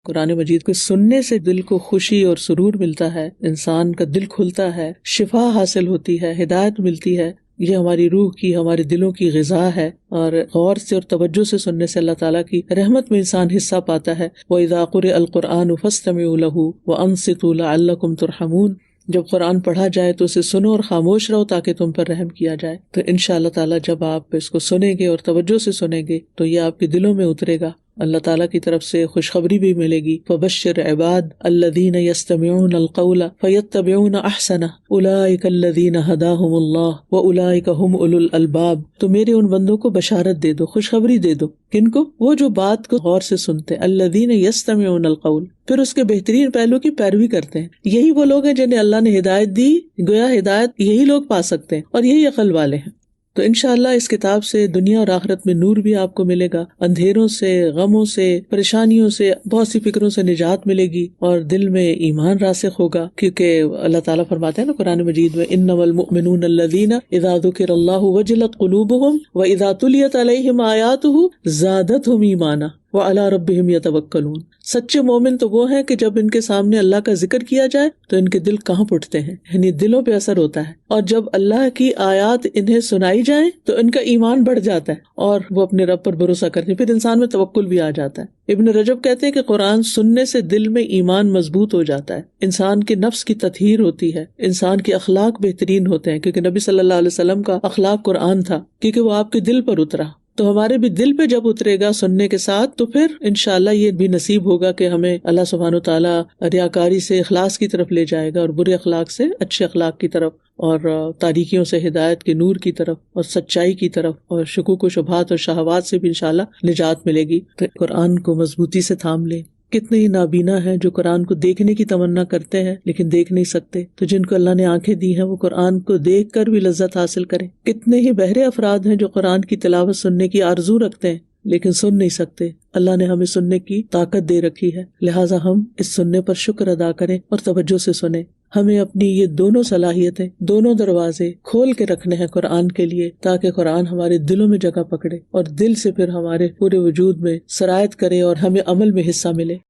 قرآن مجید کو سننے سے دل کو خوشی اور سرور ملتا ہے، انسان کا دل کھلتا ہے، شفا حاصل ہوتی ہے، ہدایت ملتی ہے. یہ ہماری روح کی، ہمارے دلوں کی غذا ہے، اور غور سے اور توجہ سے سننے سے اللہ تعالیٰ کی رحمت میں انسان حصہ پاتا ہے. وَإِذَا قُرِئَ الْقُرْآنُ فَاسْتَمِعُوا لَهُ وَأَنصِتُوا لَعَلَّكُمْ تُرْحَمُونَ. جب قرآن پڑھا جائے تو اسے سنو اور خاموش رہو تاکہ تم پر رحم کیا جائے. تو انشاءاللہ تعالیٰ جب آپ اس کو سنیں گے اور توجہ سے سنیں گے تو یہ آپ کے دلوں میں اترے گا. اللہ تعالیٰ کی طرف سے خوشخبری بھی ملے گی. فَبَشِّرْ عِبَادِ الَّذِينَ يَسْتَمِعُونَ الْقَوْلَ فَيَتَّبِعُونَ أَحْسَنَهُ أُولَٰئِكَ الَّذِينَ هَدَاهُمُ اللَّهُ وَأُولَٰئِكَ هُمْ أُولُو الْأَلْبَابِ. تو میرے ان بندوں کو بشارت دے دو، خوشخبری دے دو. کن کو؟ وہ جو بات کو غور سے سنتے. الَّذِينَ يَسْتَمِعُونَ الْقَوْلَ، پھر اس کے بہترین پہلو کی پیروی کرتے ہیں. یہی وہ لوگ ہیں جنہیں اللہ نے ہدایت دی. گویا ہدایت یہی لوگ پا سکتے ہیں اور یہی عقل والے ہیں. تو انشاءاللہ اس کتاب سے دنیا اور آخرت میں نور بھی آپ کو ملے گا، اندھیروں سے، غموں سے، پریشانیوں سے، بہت سی فکروں سے نجات ملے گی، اور دل میں ایمان راسخ ہوگا. کیونکہ اللہ تعالیٰ فرماتے ہیں نا قرآن مجید میں، انما المؤمنون الذین اذا ذکر اللہ وجلت قلوبہم واذا تلیت علیہم آیاتہ زادتہم ایمانا وعلی ربہم یتوکلون. سچے مومن تو وہ ہیں کہ جب ان کے سامنے اللہ کا ذکر کیا جائے تو ان کے دل کانپ اٹھتے ہیں، یعنی دلوں پہ اثر ہوتا ہے. اور جب اللہ کی آیات انہیں سنائی جائیں تو ان کا ایمان بڑھ جاتا ہے اور وہ اپنے رب پر بھروسہ کرتے ہیں. پھر انسان میں توکل بھی آ جاتا ہے. ابن رجب کہتے ہیں کہ قرآن سننے سے دل میں ایمان مضبوط ہو جاتا ہے، انسان کے نفس کی تطہیر ہوتی ہے، انسان کے اخلاق بہترین ہوتے ہیں. کیونکہ نبی صلی اللہ علیہ وسلم کا اخلاق قرآن تھا، کیونکہ وہ آپ کے دل پر اترا. تو ہمارے بھی دل پہ جب اترے گا سننے کے ساتھ تو پھر انشاءاللہ یہ بھی نصیب ہوگا کہ ہمیں اللہ سبحانہ و تعالیٰ ریاکاری سے اخلاص کی طرف لے جائے گا، اور برے اخلاق سے اچھے اخلاق کی طرف، اور تاریکیوں سے ہدایت کے نور کی طرف اور سچائی کی طرف، اور شکوک و شبہات اور شہوات سے بھی انشاءاللہ نجات ملے گی. تو قرآن کو مضبوطی سے تھام لیں. کتنے ہی نابینا ہیں جو قرآن کو دیکھنے کی تمنا کرتے ہیں لیکن دیکھ نہیں سکتے. تو جن کو اللہ نے آنکھیں دی ہیں وہ قرآن کو دیکھ کر بھی لذت حاصل کریں. کتنے ہی بہرے افراد ہیں جو قرآن کی تلاوت سننے کی آرزو رکھتے ہیں لیکن سن نہیں سکتے. اللہ نے ہمیں سننے کی طاقت دے رکھی ہے، لہٰذا ہم اس سننے پر شکر ادا کریں اور توجہ سے سنیں. ہمیں اپنی یہ دونوں صلاحیتیں، دونوں دروازے کھول کے رکھنے ہیں قرآن کے لیے، تاکہ قرآن ہمارے دلوں میں جگہ پکڑے اور دل سے پھر ہمارے پورے وجود میں سرایت کرے اور ہمیں عمل میں حصہ ملے.